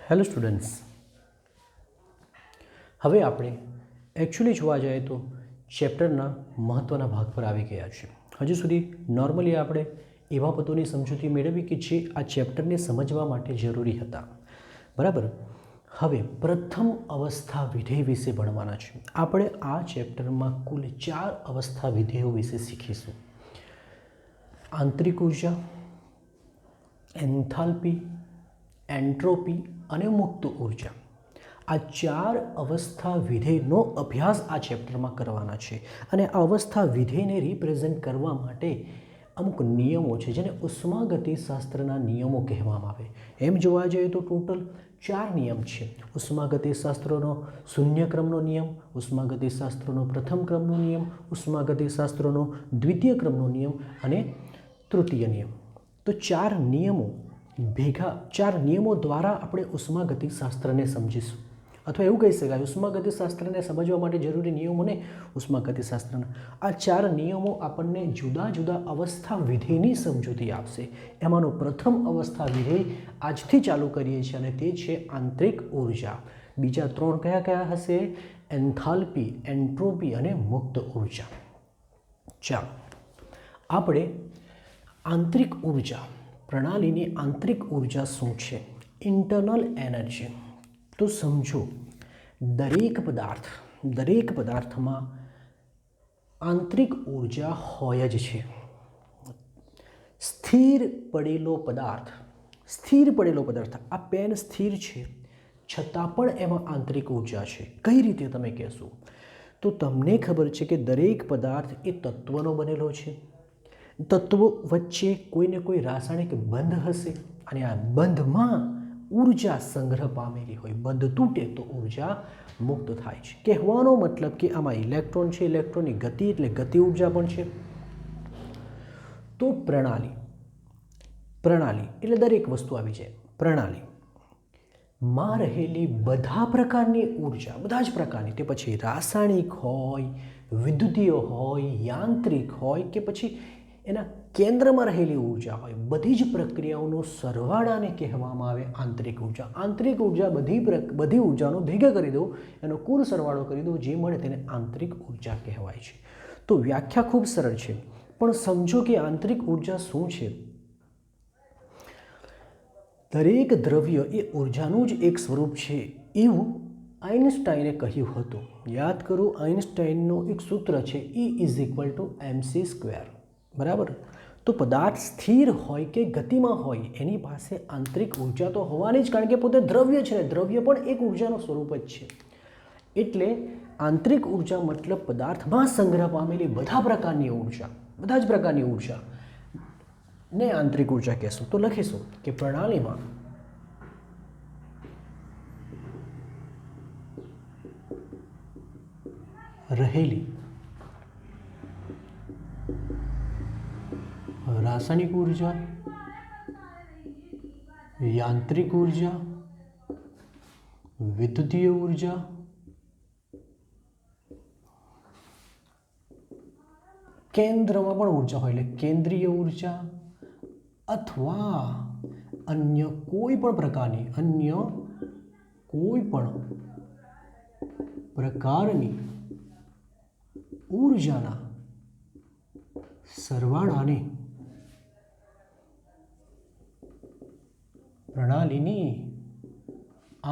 Hello students, હવે આપણે actually જોવા જઈએ તો ચેપ્ટરના મહત્ત્વના ભાગ પર આવી ગયા છે. હજુ સુધી નોર્મલી આપણે એવા પદોની સમજૂતી મેળવી કે જે આ ચેપ્ટરને સમજવા માટે જરૂરી હતા, બરાબર. હવે પ્રથમ અવસ્થા વિધેય વિશે ભણવાના છે. આપણે આ ચેપ્ટરમાં કુલ 4 અવસ્થા વિધેયો વિશે શીખીશું. આંતરિક ઉર્જા, એન્થાલ્પી, એન્ટ્રોપી અને મુક્ત ઉર્જા. આ 4 અવસ્થા વિધેયનો અભ્યાસ આ ચેપ્ટરમાં કરવાના છે. અને આ અવસ્થા વિધેયને રિપ્રેઝેન્ટ કરવા માટે અમુક નિયમો છે જેને ઉષ્માગતિશાસ્ત્રના નિયમો કહેવામાં આવે. એમ જોવા જઈએ તો ટોટલ 4 નિયમ છે. ઉષ્માગતિશાસ્ત્રનો શૂન્ય ક્રમનો નિયમ, ઉષ્માગતિશાસ્ત્રનો પ્રથમ ક્રમનો નિયમ, ઉષ્માગતિશાસ્ત્રનો દ્વિતીય ક્રમનો નિયમ અને તૃતીય નિયમ. તો 4 નિયમો ભેગા 4 નિયમો દ્વારા આપણે ઉષ્માગતિશાસ્ત્રને સમજીશું, અથવા એવું કહી શકાય ઉષ્માગતિશાસ્ત્રને સમજવા માટે જરૂરી નિયમોને ઉષ્માગતિશાસ્ત્રના. આ 4 નિયમો આપણને જુદા જુદા અવસ્થા વિધેયની સમજૂતી આપશે. એમાંનો પ્રથમ અવસ્થા વિધેય આજથી ચાલુ કરીએ છીએ અને તે છે આંતરિક ઉર્જા. બીજા 3 કયા કયા હશે? એન્થાલ્પી, એન્ટ્રોપી અને મુક્ત ઉર્જા. ચાલો આપણે આંતરિક ઉર્જા, પ્રણાલીની આંતરિક ઉર્જા શું છે? Internal energy. તો સમજો, દરેક પદાર્થમાં આંતરિક ઉર્જા હોય જ છે. સ્થિર પડેલો પદાર્થ, આ પેન સ્થિર છે છતાં પણ એમાં આંતરિક ઉર્જા છે. કઈ રીતે તમે કહેશો? તો તમને ખબર છે કે દરેક પદાર્થ એ તત્વનો બનેલો છે. તત્વો વચ્ચે કોઈને કોઈ રાસાયણિક બંધ હશે અને આ બંધમાં ઉર્જા સંગ્રહ પામેલી હોય. બંધ તૂટે તો ઉર્જા મુક્ત થાય છે. કહેવાનો મતલબ કે આમાં ઇલેક્ટ્રોન છે, ઇલેક્ટ્રોનની ગતિ એટલે ગતિ ઉર્જા પણ છે. તો પ્રણાલી એટલે દરેક વસ્તુ આવી જાય. પ્રણાલીમાં રહેલી બધા પ્રકારની ઉર્જા, બધા જ પ્રકારની, તે પછી રાસાયણિક હોય, વિદ્યુતીય હોય, યાંત્રિક હોય કે પછી એના કેન્દ્રમાં રહેલી ઉર્જા હોય, બધી જ પ્રક્રિયાઓનો સરવાળાને કહેવામાં આવે આંતરિક ઉર્જા. આંતરિક ઉર્જા બધી ઉર્જાનો ભેગા કરી દો, એનો કુલ સરવાળો કરી દો, જે મળે તેને આંતરિક ઉર્જા કહેવાય છે. તો વ્યાખ્યા ખૂબ સરળ છે, પણ સમજો કે આંતરિક ઉર્જા શું છે. દરેક દ્રવ્ય એ ઉર્જાનું જ એક સ્વરૂપ છે એવું આઇન્સ્ટાઈને કહ્યું હતું. યાદ કરો, આઇન્સ્ટાઈનનું એક સૂત્ર છે E=mc². બરાબર. તો પદાર્થ સ્થિર હોય કે ગતિમાં હોય એની પાસે આંતરિક ઉર્જા તો હોવાની જ, કારણ કે પોતે દ્રવ્ય છે. દ્રવ્ય પણ એક ઉર્જાનું સ્વરૂપ જ છે. એટલે આંતરિક ઉર્જા મતલબ પદાર્થમાં સંગ્રહ પામેલી બધા જ પ્રકારની ઉર્જા ને આંતરિક ઉર્જા કહેશું. તો લખીશું કે પ્રણાલીમાં રહેલી રાસાયણિક ઉર્જા, યાંત્રિક ઉર્જા, વિદ્યુતીય ઉર્જા, કેન્દ્રમાં પણ ઉર્જા હોય એટલે કેન્દ્રીય ઉર્જા, અથવા અન્ય કોઈ પણ પ્રકારની ઉર્જાના સરવાળાને પ્રણાલીની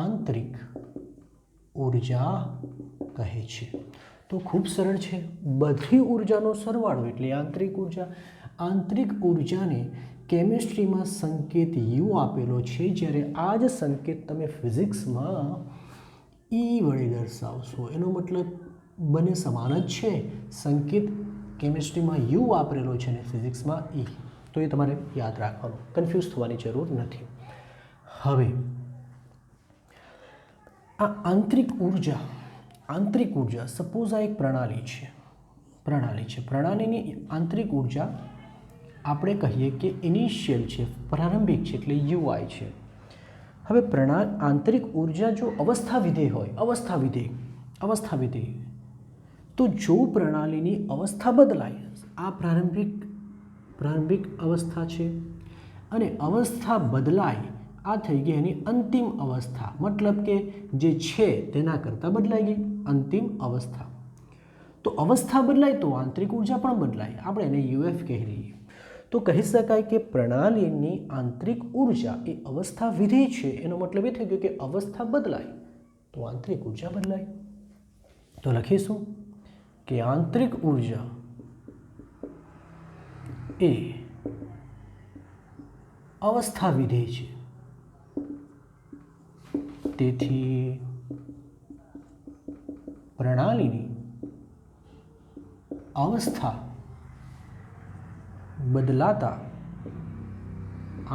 આંતરિક ઉર્જા કહે છે. તો ખૂબ સરળ છે. બધી ઉર્જાનો સરવાળો એટલે આંતરિક ઉર્જા. આંતરિક ઉર્જાને કેમિસ્ટ્રીમાં સંકેત U આપેલો છે, જ્યારે આ જ સંકેત તમે ફિઝિક્સમાં E વડે દર્શાવશો. એનો મતલબ બંને સમાન જ છે. સંકેત કેમિસ્ટ્રીમાં U વાપરેલો છે અને ફિઝિક્સમાં E. તો એ તમારે યાદ રાખવાનું, કન્ફ્યુઝ થવાની જરૂર નથી. હવે આ આંતરિક ઉર્જા સપોઝ આ એક પ્રણાલી છે. પ્રણાલીની આંતરિક ઉર્જા આપણે કહીએ કે ઇનિશિયલ છે, પ્રારંભિક છે, એટલે UI છે. હવે આંતરિક ઉર્જા જો અવસ્થા વિધેય હોય, અવસ્થા વિધેય, તો જો પ્રણાલીની અવસ્થા બદલાય, આ પ્રારંભિક અવસ્થા છે અને અવસ્થા બદલાય આ થઈ ગઈ એની અંતિમ અવસ્થા, મતલબ કે જે છે તેના કરતાં બદલાઈ ગઈ અંતિમ અવસ્થા. તો અવસ્થા બદલાય તો આંતરિક ઉર્જા પણ બદલાય, આપણે એને યુએફ કહી લઈએ. તો કહી શકાય કે પ્રણાલીની આંતરિક ઉર્જા એ અવસ્થા વિધેય છે. એનો મતલબ એ થઈ ગયો કે અવસ્થા બદલાય તો આંતરિક ઉર્જા બદલાય. તો લખીશું કે આંતરિક ઉર્જા એ અવસ્થા વિધેય છે. તેથી પ્રણાલીની અવસ્થા બદલાતા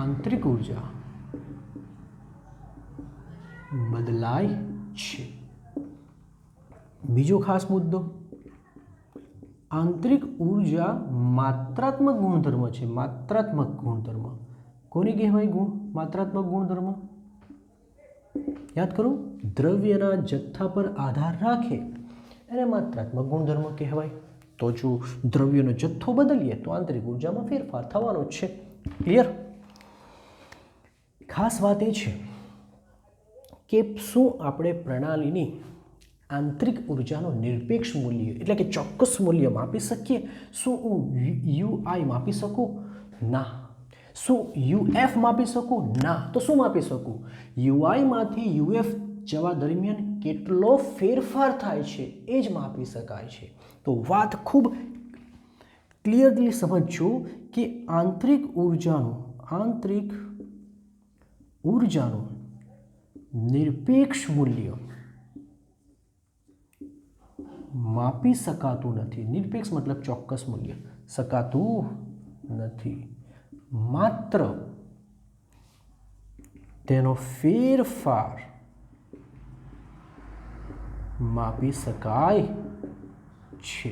આંતરિક ઉર્જા બદલાય છે. બીજો ખાસ મુદ્દો, આંતરિક ઉર્જા માત્રાત્મક ગુણધર્મ છે. માત્રાત્મક ગુણધર્મ કોને કહેવાય? માત્રાત્મક ગુણધર્મ યાદ કરો, દ્રવ્યના જથ્થા પર આધાર રાખે એને માત્રાત્મક ગુણધર્મ કહેવાય. તો જો દ્રવ્યનો જથ્થો બદલીએ તો આંતરિક ઉર્જામાં ફેરફાર થવાનો જ છે. ક્લિયર? ખાસ વાત એ છે કે શું આપણે પ્રણાલીની આંતરિક ઉર્જાનો નિરપેક્ષ મૂલ્ય એટલે કે ચોક્કસ મૂલ્ય માપી શકીએ? શું હું યુઆઈ માપી શકું? ના. શું યુએફ માપી શકું? ના. તો શું માપી શકું? યુઆઈમાંથી યુએફ જવા દરમિયાન કેટલો ફેરફાર થાય છે એ જ માપી શકાય છે. તો વાત ખૂબ ક્લિયરલી સમજજો કે આંતરિક ઉર્જાનું નિરપેક્ષ મૂલ્ય માપી શકાતું નથી. નિરપેક્ષ મતલબ ચોક્કસ મૂલ્ય શકાતું નથી. માત્ર તેનો ફેરફાર માપી શકાય છે.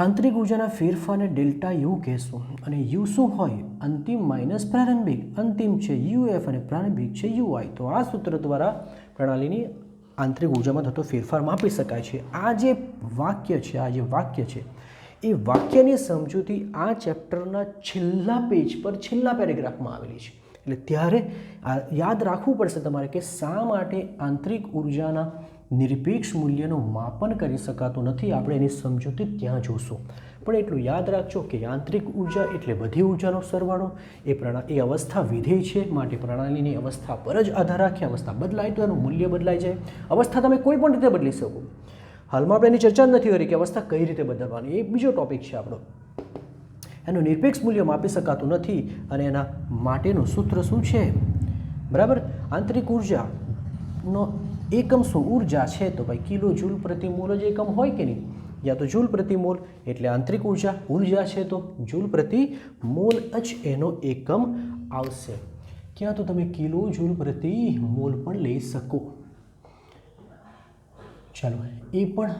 આંતરિક ઉર્જાના ફેરફારને ડેલ્ટા યુ કહેશું. અને યુ શું હોય? અંતિમ માઇનસ પ્રારંભિક. અંતિમ છે યુએફ અને પ્રારંભિક છે યુઆઈ. તો આ સૂત્ર દ્વારા પ્રણાલીની આંતરિક ઉર્જામાં થતો ફેરફાર માપી શકાય છે. આ જે વાક્ય છે એ વાક્યની સમજૂતી આ ચેપ્ટરના છેલ્લા પેજ પર છેલ્લા પેરેગ્રાફમાં આવેલી છે. એટલે ત્યારે યાદ રાખવું પડશે તમારે કે શા માટે આંતરિક ઉર્જાના નિરપેક્ષ મૂલ્યનું માપન કરી શકાતું નથી. આપણે એની સમજૂતી ત્યાં જોશું. પણ એટલું યાદ રાખજો કે આંતરિક ઉર્જા એટલે બધી ઉર્જાનો સરવાળો. એ અવસ્થા વિધેય છે, માટે પ્રણાલીની અવસ્થા પર જ આધાર રાખે. અવસ્થા બદલાય તો એનું મૂલ્ય બદલાઈ જાય. અવસ્થા તમે કોઈ પણ રીતે બદલી શકો. હાલમાં આપણે એની ચર્ચા નથી કરી કે અવસ્થા કઈ રીતે બદલવાની, એ બીજો ટોપિક છે આપણો. એનું નિરપેક્ષ મૂલ્ય માપી શકાતું નથી અને એના માટેનું સૂત્ર શું છે? બરાબર. આંતરિક ઉર્જાનો એકમ શું? ઉર્જા છે તો ભાઈ કિલો જૂલ પ્રતિ મોલ જ એકમ હોય કે નહીં? યા તો જૂલ પ્રતિ મોલ એટલે આંતરિક ઉર્જા છે તો જૂલ પ્રતિ મોલ જ એનો એકમ આવશે. ક્યાં તો તમે કિલો જૂલ પ્રતિ મોલ પણ લઈ શકો. ચાલો એ પણ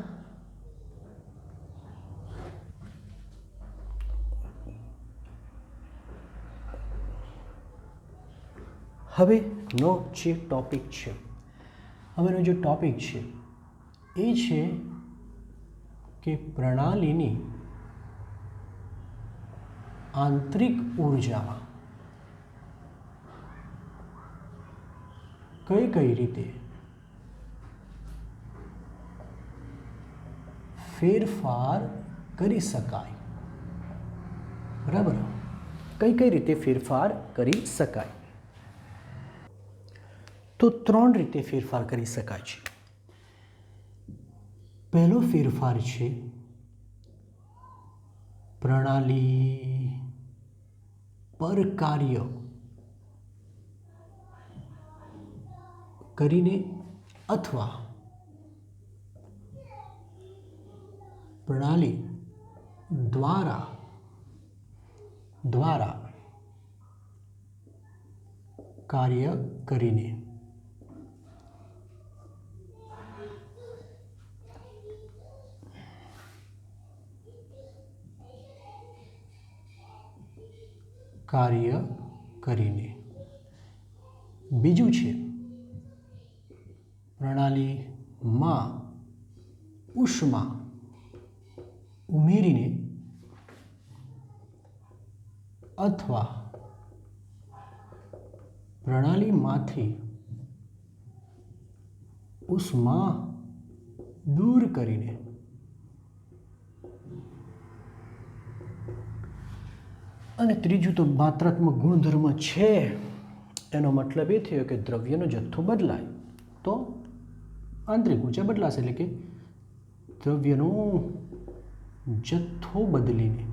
હવેનો જે ટોપિક છે એ છે કે પ્રણાલીની આંતરિક ઉર્જામાં કઈ રીતે ફેરફાર કરી શકાય. બરાબર. કઈ રીતે ફેરફાર કરી શકાય? તો 3 રીતે ફેરફાર કરી શકાય છે. પહેલો ફેરફાર છે પ્રણાલી પર કાર્ય કરીને અથવા પ્રણાલી દ્વારા કાર્ય કરીને. બીજું છે પ્રણાલીમાં ઉષ્મા ઉમેરીને અથવા પ્રણાલીમાંથી ઉષ્મા દૂર કરીને અને ત્રીજું તો માત્રાત્મક ગુણધર્મ છે, એનો મતલબ એ થયો કે દ્રવ્યનો જથ્થો બદલાય તો આંતરિક ઊર્જા બદલાશે, એટલે કે દ્રવ્યનો જથ્થો બદલીને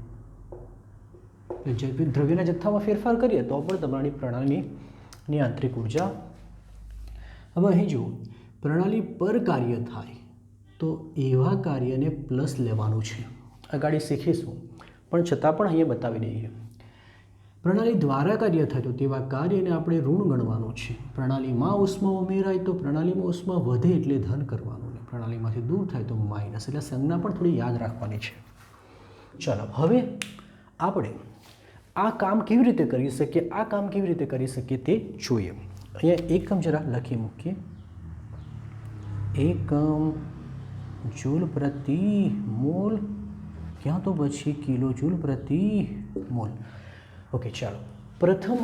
દ્રવ્યના જથ્થામાં ફેરફાર કરીએ તો પણ તમારી પ્રણાલીની આંતરિક ઊર્જા. હવે અહીં જુઓ, પ્રણાલી પર કાર્ય થાય તો એવા કાર્યને પ્લસ લેવાનું છે, આગળ શીખીશું, પણ છતાં પણ અહીંયા બતાવી દઈએ. પ્રણાલી દ્વારા કાર્ય થાય તો તેવા કાર્યને આપણે ઋણ ગણવાનું છે. પ્રણાલીમાં ઉષ્મા ઉમેરાય તો પ્રણાલીમાં ઉષ્મા વધે એટલે ધન કરવાનું, ને પ્રણાલીમાંથી દૂર થાય તો માઇનસ, એટલે સંજ્ઞા પણ થોડી યાદ રાખવાની છે. ચાલો હવે આપણે આ કામ કેવી રીતે કરી શકીએ, આ કામ કેવી રીતે કરી શકીએ તે જોઈએ. અહીંયા એકમ જરા લખી મૂકીએ. એકમ જૂલ પ્રતિ મોલ, ક્યાં તો પછી કિલો જૂલ પ્રતિ મોલ. ઓકે, ચાલો પ્રથમ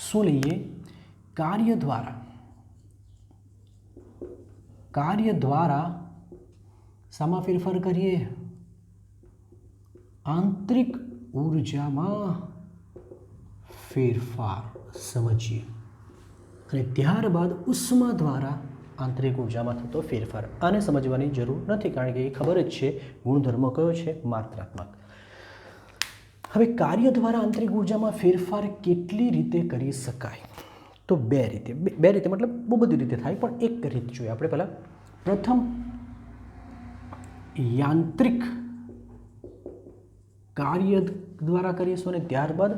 શું લઈએ? કાર્ય દ્વારા શામાં ફેરફાર કરીએ? આંતરિક ઊર્જામાં ફેરફાર સમજીએ, અને ત્યારબાદ ઉષ્મા દ્વારા આંતરિક ઊર્જામાં થતો ફેરફાર. આને સમજવાની જરૂર નથી, કારણ કે એ ખબર જ છે ગુણધર્મ કયો છે, માત્રાત્મક. હવે કાર્ય દ્વારા આંતરિક ઊર્જામાં ફેરફાર કેટલી રીતે કરી શકાય? તો બે રીતે મતલબ બહુ બધી રીતે થાય, પણ એક રીત જોઈએ આપણે પહેલાં. પ્રથમ યાંત્રિક કાર્ય દ્વારા કરીશું, અને ત્યારબાદ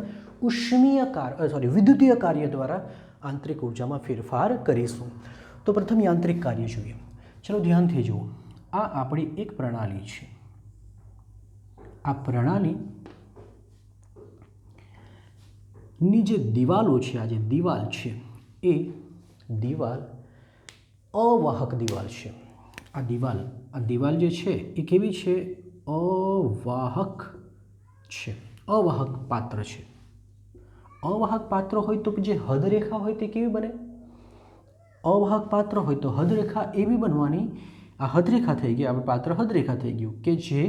વિદ્યુતીય કાર્ય દ્વારા આંતરિક ઊર્જામાં ફેરફાર કરીશું. તો પ્રથમ યાંત્રિક કાર્ય જોઈએ. ચલો ધ્યાનથી જુઓ, આ આપણી એક પ્રણાલી છે. આ પ્રણાલીની જે દિવાલો છે, આ જે દિવાલ છે એ દિવાલ અવાહક દિવાલ છે. આ દિવાલ જે છે એ કેવી છે? અવાહક છે, અવાહક પાત્ર છે. અવાહક પાત્ર હોય તો જે હદરેખા હોય તે કેવી બને? અવાહક પાત્ર હોય તો હદરેખા એવી બનવાની, આ હદરેખા થઈ ગઈ, આપણે પાત્ર હદરેખા થઈ ગયું, કે જે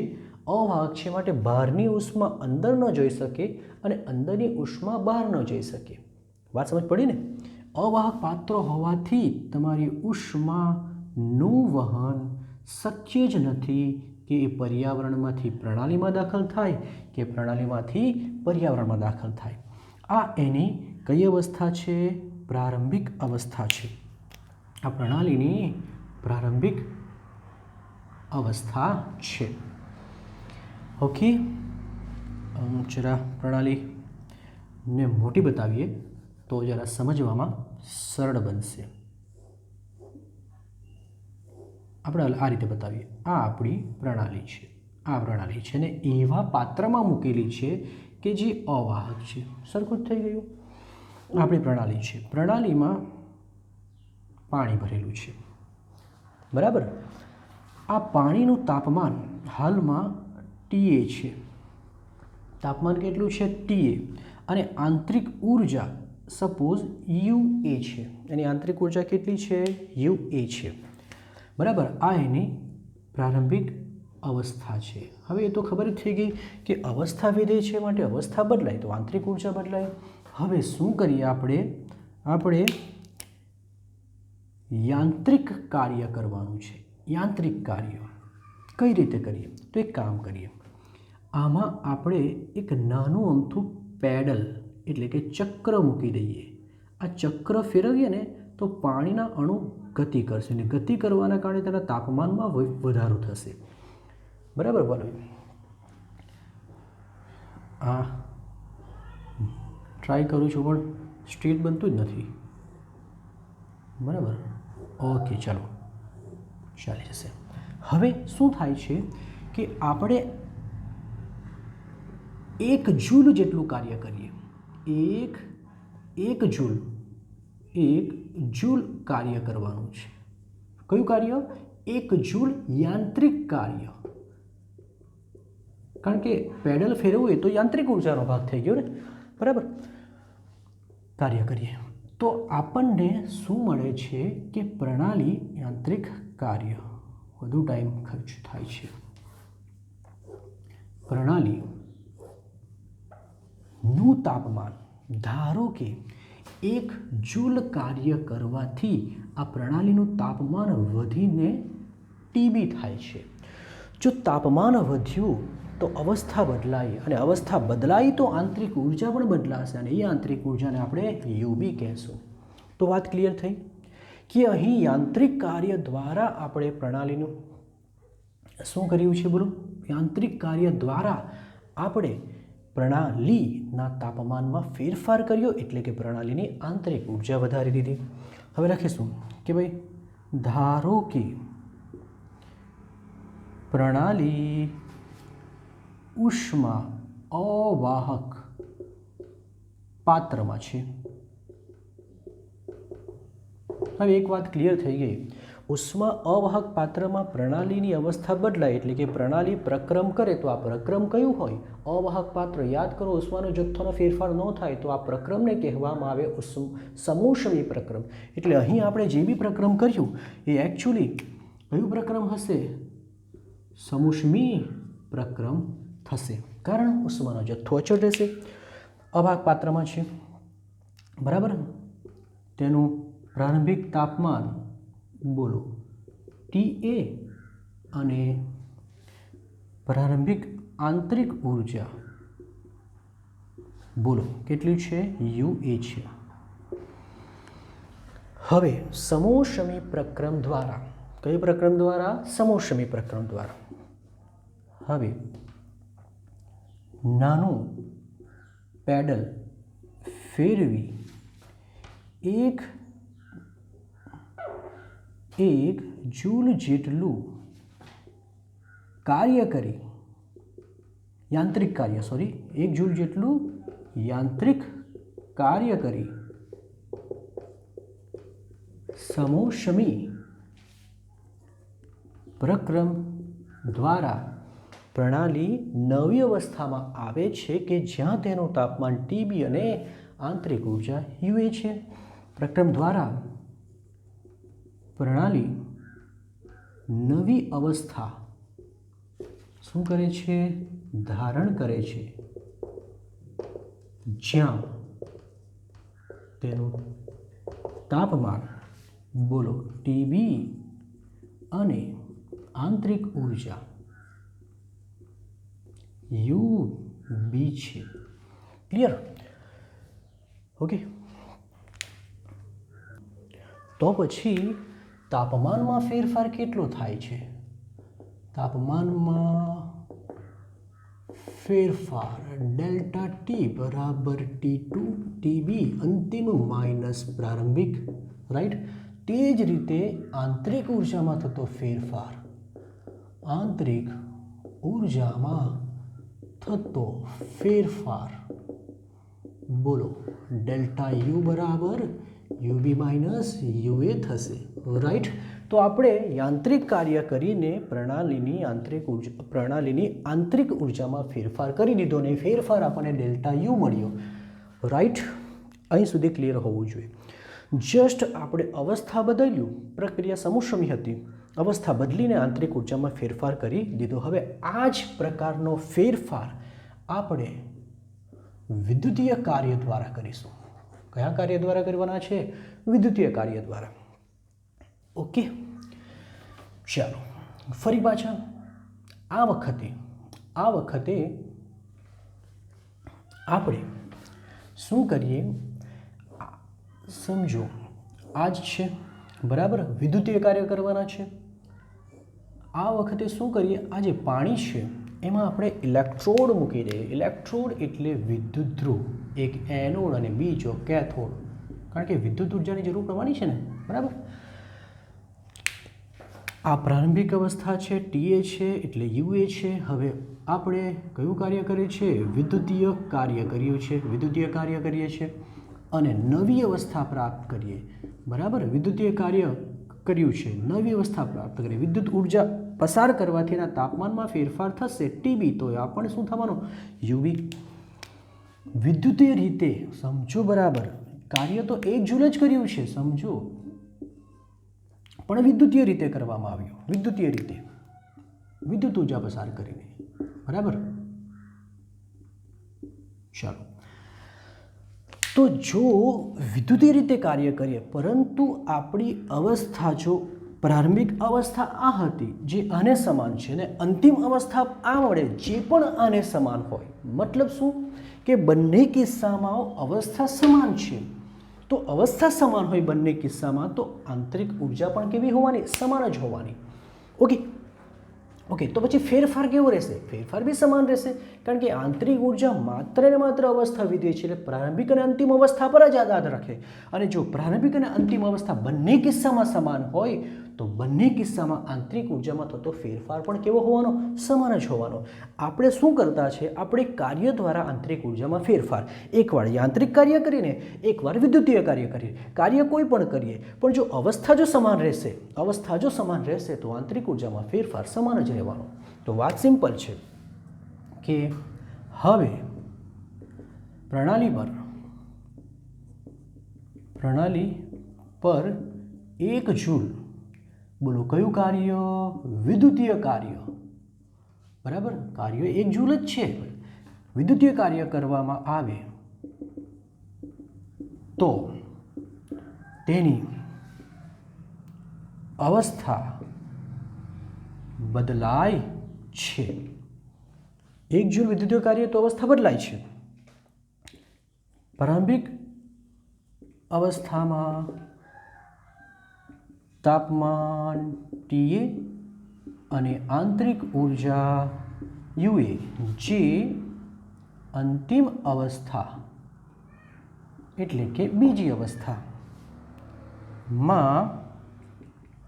અવાહક છે, માટે બહારની ઉષ્મા અંદર ન જઈ શકે અને અંદરની ઉષ્મા બહાર ન જઈ શકે. વાત સમજ પડી ને? અવાહક પાત્ર હોવાથી તમારી ઉષ્માનું વહન શક્ય જ નથી કે એ પર્યાવરણમાંથી પ્રણાલીમાં દાખલ થાય કે પ્રણાલીમાંથી પર્યાવરણમાં દાખલ થાય. આ એની કઈ અવસ્થા છે? પ્રારંભિક અવસ્થા છે. આ પ્રણાલીની પ્રારંભિક અવસ્થા છે. ઓકે, જરા પ્રણાલીને મોટી બતાવીએ તો જરા સમજવામાં સરળ બનશે. આપણે આ રીતે બતાવીએ. આ આપણી પ્રણાલી છે, અને એવા પાત્રમાં મૂકેલી છે કે જે અવાહક છે. સરખું જ થઈ ગયું. આપણી પ્રણાલી છે, પ્રણાલીમાં પાણી ભરેલું છે, બરાબર. આ પાણીનું તાપમાન હાલમાં TA છે. તાપમાન કેટલું છે? TA. અને આંતરિક ઊર્જા સપોઝ UA છે. એની આંતરિક ઊર્જા કેટલી છે? UA છે, બરાબર. આ એની પ્રારંભિક અવસ્થા છે. હવે એ તો ખબર જ થઈ ગઈ કે અવસ્થા વિધેય છે, માટે અવસ્થા બદલાય તો આંતરિક ઊર્જા બદલાય. હવે શું કરીએ આપણે યાંત્રિક કાર્ય કરવાનું છે. યાંત્રિક કાર્ય કઈ રીતે કરીએ? તો એક કામ કરીએ, આમાં આપણે એક નાનું અમથું પેડલ એટલે કે ચક્ર મૂકી દઈએ. આ ચક્ર ફેરવીએ ને તો પાણીના અણુ ગતિ કરશે, અને ગતિ કરવાના કારણે તેના તાપમાનમાં વધારો થશે, બરાબર. બોલો, આ ટ્રાય કરું છું પણ સ્ટ્રેટ બનતું જ નથી, બરાબર. ઓકે, ચાલો ચાલી જશે. હવે શું થાય છે કે આપણે 1 જૂલ જેટલું કાર્ય કરીએ. 1 જૂલ કાર્ય કરવાનું છે. કયું કાર્ય? 1 જૂલ યાંત્રિક કાર્ય. કારણ કે પેડલ ફેરવવું એ તો યાંત્રિક ઊર્જાનો ભાગ થઈ ગયો ને. બરાબર. કાર્ય કરીએ તો આપણને શું મળે છે કે પ્રણાલી યાંત્રિક કાર્ય વધુ ટાઈમ ખર્ચ થાય છે. પ્રણાલીનું તાપમાન, ધારો કે 1 જૂલ કાર્ય કરવાથી આ પ્રણાલીનું તાપમાન વધીને ટીબી થાય છે. જો તાપમાન વધ્યું તો અવસ્થા બદલાય, અને અવસ્થા બદલાય તો આંતરિક ઉર્જા પણ બદલાશે, અને એ આંતરિક ઉર્જાને આપણે યુબી કહેશું. તો વાત ક્લિયર થઈ કે અહીં યાંત્રિક કાર્ય દ્વારા આપણે પ્રણાલીનું શું કર્યું છે? બોલો. યાંત્રિક કાર્ય દ્વારા આપણે પ્રણાલીના તાપમાનમાં ફેરફાર કર્યો, એટલે કે પ્રણાલીની આંતરિક ઉર્જા વધારી દીધી. હવે લખીશું કે ભાઈ ધારો કે પ્રણાલી ઉષ્મા અવાહક પાત્રમાં છે. હવે એક વાત ક્લિયર થઈ ગઈ. ઉષ્મા અવાહક પાત્રમાં પ્રણાલીની અવસ્થા બદલાય એટલે કે પ્રણાલી પ્રક્રમ કરે તો આ પ્રક્રમ કયું હોય? અવાહક પાત્ર. યાદ કરો, ઉષ્માનો જથ્થોનો ફેરફાર ન થાય તો આ પ્રક્રમને કહેવામાં આવે સમોષ્મી પ્રક્રમ. એટલે અહીં આપણે જે બી પ્રક્રમ કર્યું એ એકચ્યુઅલી કયું પ્રક્રમ હશે? સમોષ્મી પ્રક્રમ થશે, કારણ ઉષ્માનો જથ્થો અચળ રહેશે, અવાહક પાત્રમાં છે. બરાબર. તેનું પ્રારંભિક તાપમાન બોલો TA અને પ્રારંભિક આંતરિક ઉર્જા બોલો કેટલી છે? UA છે. હવે સમોષ્મી પ્રક્રમ દ્વારા, કઈ પ્રક્રમ દ્વારા? સમોષ્મી પ્રક્રમ દ્વારા. હવે નાનું પેડલ ફેરવી એક જૂલ જેટલું કાર્ય કરી, યાંત્રિક કાર્ય, 1 જૂલ જેટલું યાંત્રિક કાર્ય કરી સમોષ્મી પ્રક્રમ દ્વારા પ્રણાલી નવી અવસ્થામાં આવે છે કે જ્યાં તેનું તાપમાન TB અને આંતરિક ઉર્જા UA છે. પ્રક્રમ દ્વારા પ્રણાલી નવી અવસ્થા શું કરે છે? ધારણ કરે છે, જ્યાં તેનું તાપમાન બોલો TB અને આંતરિક ઉર્જા UB છે. ક્લિયર? ઓકે. તો પછી તાપમાનમાં ફેરફાર કેટલો થાય છે? તાપમાનમાં ફેરફાર ડેલ્ટા T બરાબર T2 TB અંતિમ માઇનસ પ્રારંભિક, રાઈટ. તે જ રીતે આંતરિક ઉર્જામાં થતો ફેરફાર, આંતરિક ઉર્જામાં થતો ફેરફાર બોલો ડેલ્ટા U બરાબર UB માઇનસ UA થશે, રાઈટ. તો આપણે યાંત્રિક કાર્ય કરીને પ્રણાલીની આંતરિક ઉર્જામાં ફેરફાર કરી દીધો ને ફેરફાર આપણને ડેલ્ટા U મળ્યો, રાઈટ. અહીં સુધી ક્લિયર હોવું જોઈએ. જસ્ટ આપણે અવસ્થા બદલ્યું, પ્રક્રિયા સમોષ્મી હતી, અવસ્થા બદલીને આંતરિક ઉર્જામાં ફેરફાર કરી દીધો. હવે આ જ પ્રકારનો ફેરફાર આપણે વિદ્યુતીય કાર્ય દ્વારા કરીશું. કયા કાર્ય દ્વારા કરવાના છે? વિદ્યુતીય કાર્ય દ્વારા. ઓકે. ચાલો ફરી પાછા આ વખતે આપણે શું કરીએ? સમજો આ જ છે, બરાબર. વિદ્યુતીય કાર્ય કરવાના છે. આ વખતે શું કરીએ? આ જે પાણી છે એમાં આપણે ઇલેક્ટ્રોડ મૂકી દઈએ. ઇલેક્ટ્રોડ એટલે વિદ્યુત ધ્રુવ, એક એનોડ અને બીજો કેથોડ, કારણ કે વિદ્યુત ઉર્જાની જરૂર પડવાની છે ને, બરાબર. આ પ્રારંભિક અવસ્થા છે, TA છે એટલે UA છે. હવે આપણે કયું કાર્ય કરીએ છીએ? વિદ્યુતીય કાર્ય કરીએ છીએ અને નવી અવસ્થા પ્રાપ્ત કરીએ, બરાબર. વિદ્યુતીય કાર્ય કર્યું છે, નવી અવસ્થા પ્રાપ્ત કરી, વિદ્યુત ઉર્જા પસાર કરવાથી એના તાપમાનમાં ફેરફાર થશે TB, તો આ પણ શું થવાનું? UV. વિદ્યુતીય રીતે સમજો બરાબર, કાર્ય તો 1 જૂલ જ કર્યું છે સમજો, પણ વિદ્યુતીય રીતે કરવામાં આવ્યું, વિદ્યુતીય રીતે વિદ્યુત ઉર્જા પસાર કરીને, બરાબર. ચાલો, તો જો વિદ્યુતીય રીતે કાર્ય કરીએ પરંતુ આપણી અવસ્થા જો પ્રારંભિક અવસ્થા આ હતી જે આને સમાન છે ને અંતિમ અવસ્થા આ મળે જે પણ આને સમાન હોય, મતલબ શું કે બંને કિસ્સામાં અવસ્થા સમાન છે, તો અવસ્થા સમાન હોય બંને કિસ્સામાં તો આંતરિક ઉર્જા પણ કેવી હોવાની? સમાન જ હોવાની. ઓકે, તો પછી ફેરફાર કેવો રહેશે? ફેરફાર બી સમાન રહેશે, કારણ કે આંતરિક ઉર્જા માત્ર ને માત્ર અવસ્થા વિધેય છે, એટલે પ્રારંભિક અને અંતિમ અવસ્થા પર જ આધાર રાખે. અને જો પ્રારંભિક અને અંતિમ અવસ્થા બંને કિસ્સામાં સમાન હોય તો બંને કિસ્સામાં આંતરિક ઉર્જામાં થતો ફેરફાર પણ કેવો હોવાનો? સમાન જ હોવાનો. આપણે શું કરતા છે? આપણે કાર્ય દ્વારા આંતરિક ઉર્જામાં ફેરફાર, એકવાર યાંત્રિક કાર્ય કરીને એકવાર વિદ્યુતીય કાર્ય કરીએ, કાર્ય કોઈ પણ કરીએ, પણ જો અવસ્થા જો સમાન રહેશે, અવસ્થા જો સમાન રહેશે તો આંતરિક ઉર્જામાં ફેરફાર સમાન જ રહેવાનો. તો વાત સિમ્પલ છે કે હવે પ્રણાલી પર 1 જૂલ, બોલો કયું કાર્ય? વિદ્યુતીય કાર્ય, બરાબર. કાર્ય 1 જૂલ જ છે. વિદ્યુતીય કાર્ય કરવામાં આવે તો તેની અવસ્થા બદલાય છે. 1 જૂલ વિદ્યુતીય કાર્ય તો અવસ્થા બદલાય છે. પ્રારંભિક અવસ્થામાં તાપમાન TA અને આંતરિક ઉર્જા UA, જે અંતિમ અવસ્થા એટલે કે બીજી અવસ્થામાં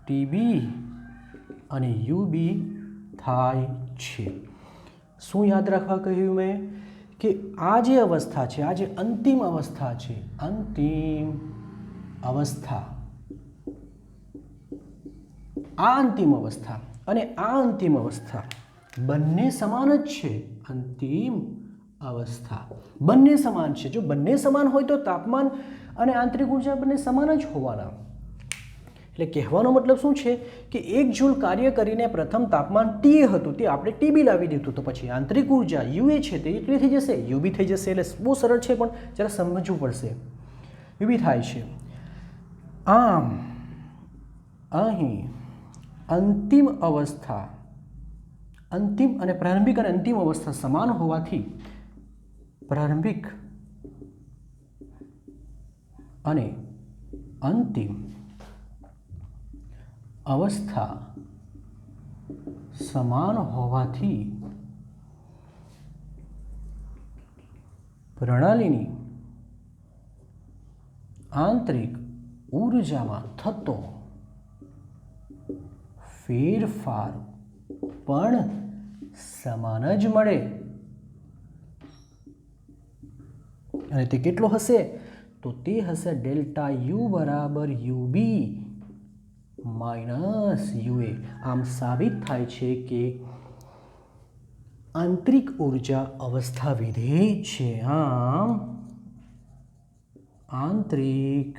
TB અને UB થાય છે. શું યાદ રાખવા કહ્યું મેં? કે આ જે અવસ્થા છે, આ જે અંતિમ અવસ્થા છે, અંતિમ અવસ્થા, આ અંતિમ અવસ્થા અને આ અંતિમ અવસ્થા બંને સમાન જ છે. અંતિમ અવસ્થા બંને સમાન છે. જો બંને સમાન હોય તો તાપમાન અને આંતરિક ઉર્જા બંને સમાન જ હોવાના. એટલે કહેવાનો મતલબ શું છે કે 1 જૂલ કાર્ય કરીને પ્રથમ તાપમાન TA હતું તે આપણે TB લાવી દીધું, તો પછી આંતરિક ઉર્જા UA છે તે એટલી થઈ જશે, UB થઈ જશે. એટલે બહુ સરળ છે, પણ જરા સમજવું પડશે. UB થાય છે. આમ અહીં અંતિમ અવસ્થા, અંતિમ અને પ્રારંભિક અને અંતિમ અવસ્થા સમાન હોવાથી પ્રારંભિક અને અંતિમ અવસ્થા સમાન હોવાથી પ્રણાલીની આંતરિક ઉર્જામાં થતો ફેરફાર પણ સમાન જ મળે. અને તે કેટલો હશે? તો તે હશે ડેલ્ટા U બરાબર UB માઇનસ UA. આમ સાબિત થાય છે કે આંતરિક ઉર્જા અવસ્થા વિધેય છે. આમ આંતરિક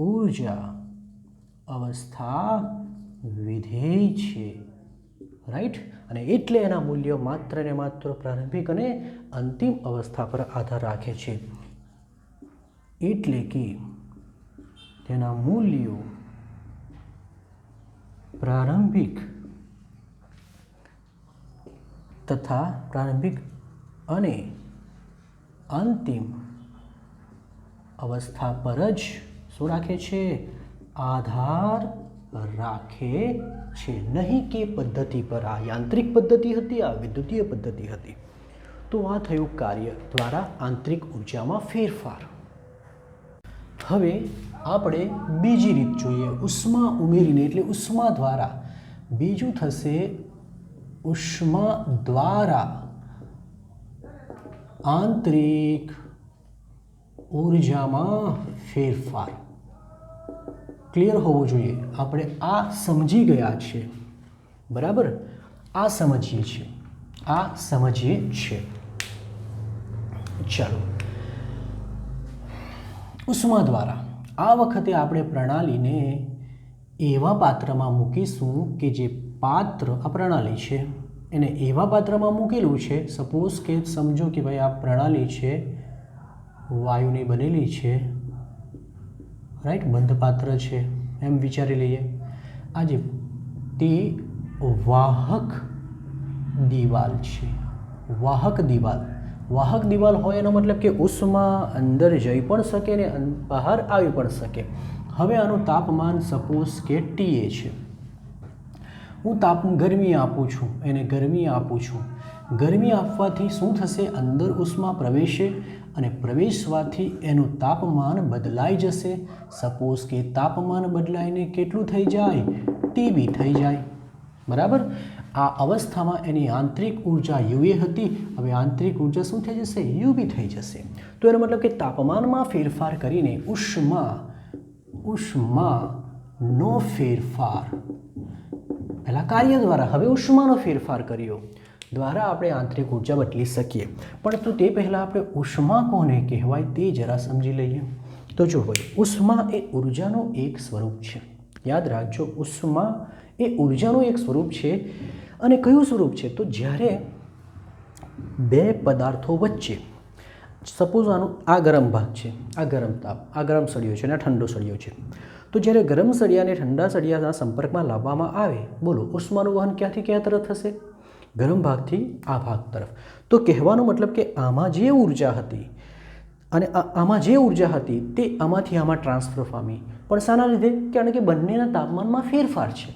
ઉર્જા અવસ્થા વિધેય છે, રાઈટ. અને એટલે એના મૂલ્યો માત્ર ને માત્ર પ્રારંભિક અને અંતિમ અવસ્થા પર આધાર રાખે છે. એટલે કે તેના મૂલ્યો પ્રારંભિક તથા પ્રારંભિક અને અંતિમ અવસ્થા પર જ શું રાખે છે? આધાર રાખે છે, નહીં કે પદ્ધતિ પર. આ યાંત્રિક પદ્ધતિ હતી, આ વિદ્યુતીય પદ્ધતિ હતી. તો આ થયું કાર્ય દ્વારા આંતરિક ઉર્જામાં ફેરફાર. હવે આપણે બીજી રીત જોઈએ, ઉષ્મા ઉમેરીને, એટલે ઉષ્મા દ્વારા. બીજું થશે ઉષ્મા દ્વારા આંતરિક ઉર્જામાં ફેરફાર. ક્લિયર હોવું જોઈએ. આપણે આ સમજી ગયા છે, બરાબર. આ સમજીએ છીએ. ચાલો, ઉષ્મા દ્વારા આ વખતે આપણે પ્રણાલીને એવા પાત્રમાં મૂકીશું કે જે પાત્ર આ પ્રણાલી છે એને એવા પાત્રમાં મૂકેલું છે. સપોઝ કે સમજો કે ભાઈ આ પ્રણાલી છે વાયુની બનેલી છે, રાઈટ, બંધ પાત્ર છે એમ વિચારી લઈએ. આજે તે વાહક દિવાલ છે. વાહક દિવાલ હોય એનો મતલબ કે ઉષ્મા અંદર જઈ પણ શકે ને બહાર આવી પણ શકે. હવે આનું તાપમાન સપોઝ કે TA છે. હું ગરમી આપું છું, એને ગરમી આપું છું. ગરમી આપવાથી શું થશે? અંદર ઉષ્મા પ્રવેશે અને પ્રવેશવાથી એનું તાપમાન બદલાઈ જશે. સપોઝ કે તાપમાન બદલાઈને કેટલું થઈ જાય? TB થઈ જાય. બરાબર. આ અવસ્થામાં એની આંતરિક ઉર્જા UA હતી, હવે આંતરિક ઉર્જા શું થઈ જશે? UB થઈ જશે. તો એનો મતલબ કે તાપમાનમાં ફેરફાર કરીને ઉષ્માનો ફેરફાર, પહેલાં કાર્ય દ્વારા, હવે ઉષ્માનો ફેરફાર કર્યો દ્વારા આપણે આંતરિક ઉર્જા બદલી શકીએ. પરંતુ તે પહેલાં આપણે ઉષ્મા કોને કહેવાય તે જરા સમજી લઈએ. તો જો ભાઈ, ઉષ્મા એ ઉર્જાનું એક સ્વરૂપ છે. યાદ રાખજો, ઉષ્મા એ ઉર્જાનું એક સ્વરૂપ છે. અને કયું સ્વરૂપ છે? તો જ્યારે બે પદાર્થો વચ્ચે, સપોઝ આ ગરમ ભાગ છે, આ ગરમ તાપ, આ ગરમ સળિયો છે અને આ ઠંડો સળિયો છે. તો જ્યારે ગરમ સળિયાને ઠંડા સળિયાના સંપર્કમાં લાવવામાં આવે, બોલો ઉષ્માનું વહન ક્યાંથી ક્યાં તરફ થશે? ગરમ ભાગથી આ ભાગ તરફ. તો કહેવાનો મતલબ કે આમાં જે ઉર્જા હતી અને આમાં જે ઉર્જા હતી તે આમાંથી આમાં ટ્રાન્સફર પામી. પણ શાના લીધે? કારણ કે બંનેના તાપમાનમાં ફેરફાર છે.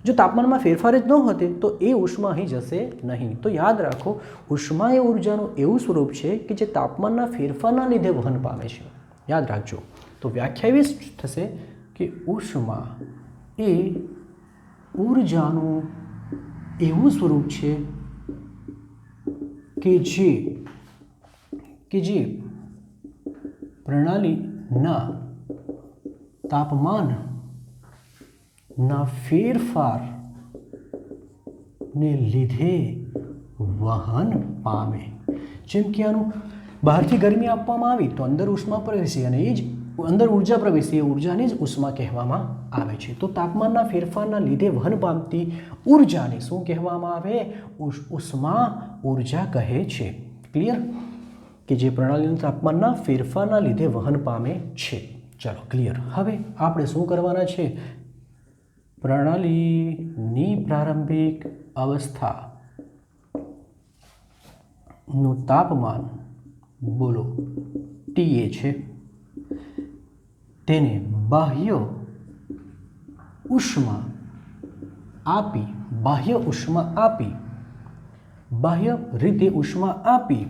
જો તાપમાનમાં ફેરફાર જ ન હોતે તો એ ઉષ્મા અહીં જશે નહીં. તો યાદ રાખો, ઉષ્મા એ ઉર્જાનું એવું સ્વરૂપ છે કે જે તાપમાનના ફેરફારના લીધે વહન પામે છે. યાદ રાખજો. તો વ્યાખ્યા એવી થશે કે ઉષ્મા એ ઉર્જાનું એવું સ્વરૂપ છે કે જે પ્રણાલીના તાપમાનના ફેરફારને લીધે વહન પામે. જેમ કે આનું બહારથી ગરમી આપવામાં આવી તો અંદર ઉષ્મા પ્રવેશી અને એ જ અંદર ઉર્જા પ્રવેશી, એ ઉર્જાને જ ઉષ્મા કહેવામાં આવે છે. તો તાપમાનના ફેરફારના લીધે વહન પામતી ઉર્જાને શું કહેવામાં આવે? ઉષ્મા ઉર્જા કહે છે. ક્લિયર? કે જે પ્રણાલીના તાપમાનના ફેરફારના લીધે વહન પામે છે. ચાલો ક્લિયર. હવે આપણે શું કરવાના છે? પ્રણાલીની પ્રારંભિક અવસ્થાનું તાપમાન બોલો TA છે, તેને બાહ્ય ઉષ્મા રીતે ઉષ્મા આપી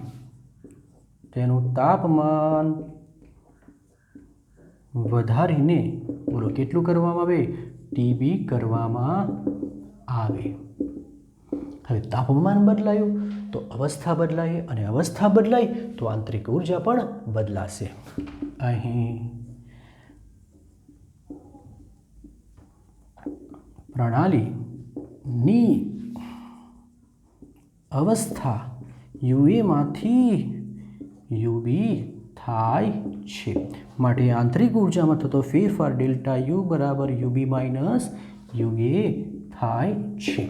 તેનું તાપમાન વધારીને બોલો કેટલું કરવામાં આવે? TB કરવામાં આવે. હવે તાપમાન બદલાયું તો અવસ્થા બદલાય અને અવસ્થા બદલાય તો આંતરિક ઉર્જા પણ બદલાશે. અહીં પ્રણાલીની અવસ્થા UA માંથી UB થાય છે. માટે આંતરિક ઉર્જામાં થતો ફેરફાર ડેલ્ટા U બરાબર UB માઇનસ UA થાય છે.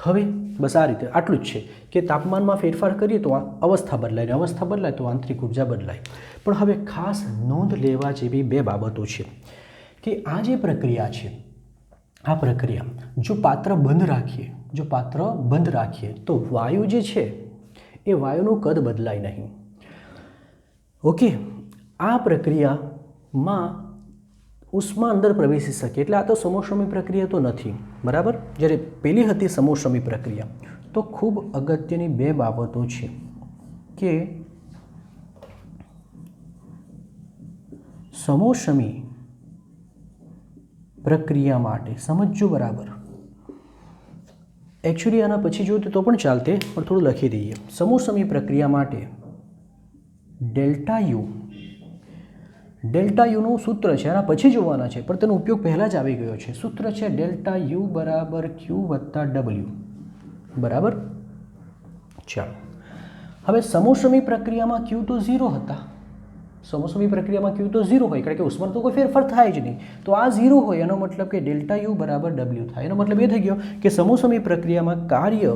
હવે બસ આ રીતે આટલું જ છે કે તાપમાનમાં ફેરફાર કરીએ તો અવસ્થા બદલાય, અને અવસ્થા બદલાય તો આંતરિક ઉર્જા બદલાય. પણ હવે ખાસ નોંધ લેવા જેવી બે બાબતો છે કે આ જે પ્રક્રિયા છે, આ પ્રક્રિયા જો પાત્ર બંધ રાખીએ તો વાયુ જે છે એ વાયુનું કદ બદલાય નહીં. ઓકે, આ પ્રક્રિયામાં ઉષ્મા અંદર પ્રવેશી શકે. એટલે આ તો સમોષ્મી પ્રક્રિયા તો નથી, બરાબર. જ્યારે પેલી હતી સમોષ્મી પ્રક્રિયા, તો ખૂબ અગત્યની બે બાબતો છે કે સમોષ્મી પ્રક્રિયા માટે સમજજો બરાબર. એકચ્યુઅલી આના પછી જોયું તો પણ ચાલતે, પણ થોડું લખી દઈએ. સમોષ્મી પ્રક્રિયા માટે ડેલ્ટા યુનું સૂત્ર છે, આના પછી જોવાના છે, પણ તેનો ઉપયોગ પહેલાં જ આવી ગયો છે. સૂત્ર છે ડેલ્ટા યુ બરાબર Q વત્તા W, બરાબર. ચાલો, હવે સમોષ્મી પ્રક્રિયામાં Q તો 0 હતા, સમોસમી પ્રક્રિયામાં ક્યુ તો 0 હોય, કારણ કે ઉષ્માનો તો કોઈ ફેરફાર થાય જ નહીં. તો આ 0 હોય એનો મતલબ કે ડેલ્ટા યુ બરાબર ડબલ્યુ થાય. એનો મતલબ એ થઈ ગયો કે સમોસમી પ્રક્રિયામાં કાર્ય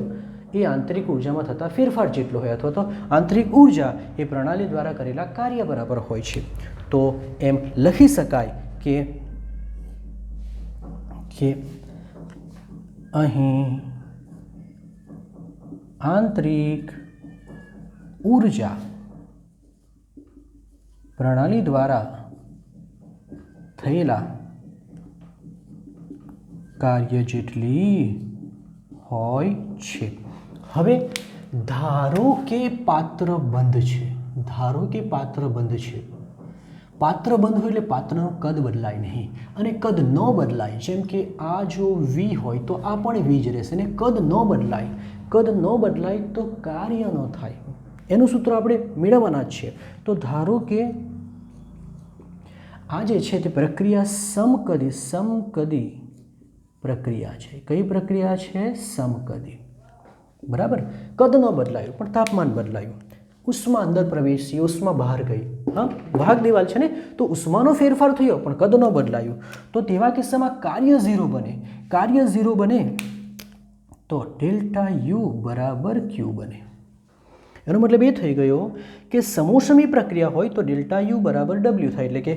એ આંતરિક ઉર્જામાં થતા ફેરફાર જેટલો હોય, અથવા તો આંતરિક ઉર્જા એ પ્રણાલી દ્વારા કરેલા કાર્ય બરાબર હોય છે. તો એમ લખી શકાય કે અહીં આંતરિક ઉર્જા પ્રણાલી દ્વારા થયેલા કાર્ય જેટલી હોય છે. હવે ધારો કે પાત્ર બંધ છે. ધારો કે પાત્ર બંધ છે. પાત્ર બંધ હોય એટલે પાત્રનું કદ બદલાય નહીં, અને કદ ન બદલાય, જેમ કે આ જો વી હોય તો આ પણ વી જ રહેશે, અને કદ ન બદલાય, કદ ન બદલાય તો કાર્ય ન થાય. એનું સૂત્ર આપણે મેળવવાના જ છે. તો ધારો કે આ જે છે તે પ્રક્રિયા સમકદી પ્રક્રિયા છે. કઈ પ્રક્રિયા છે? સમકદી. બરાબર. કદ ન બદલાયું પણ તાપમાન બદલાયું. ઉષ્મા અંદર પ્રવેશી, ઉષ્મા બહાર ગઈ. હા, વાહક દિવાલ છે ને, તો ઉષ્માનો ફેરફાર થયો પણ કદ ન બદલાયું. તો તેવા કિસ્સામાં કાર્ય 0 બને. કાર્ય 0 બને તો ડેલ્ટા યુ બરાબર ક્યુ બને. એનો મતલબ એ થઈ ગયો કે સમોસમી પ્રક્રિયા હોય તો ડેલ્ટા યુ બરાબર ડબલ્યુ થાય, એટલે કે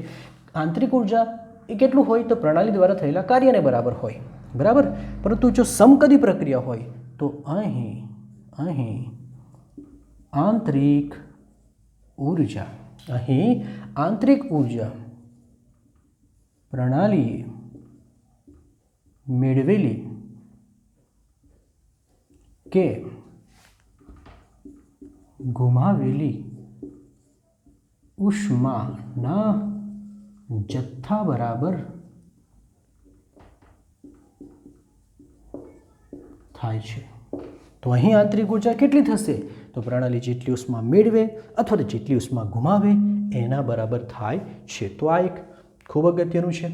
આંતરિક ઉર્જા એ કેટલું હોય તો પ્રણાલી દ્વારા થયેલા કાર્યને બરાબર હોય. બરાબર. પરંતુ જો સમકદી પ્રક્રિયા હોય તો અહીં આંતરિક ઉર્જા પ્રણાલીએ મેળવેલી કે ગુમાવેલી ઉષ્માના જથ્થા બરાબર થાય છે. તો અહીં આંતરિક ઉર્જા કેટલી થશે? તો પ્રણાલી જેટલી ઉષ્મા મેળવે અથવા તો જેટલી ઉષ્મા ગુમાવે એના બરાબર થાય છે. તો આ એક ખૂબ અગત્યનું છે.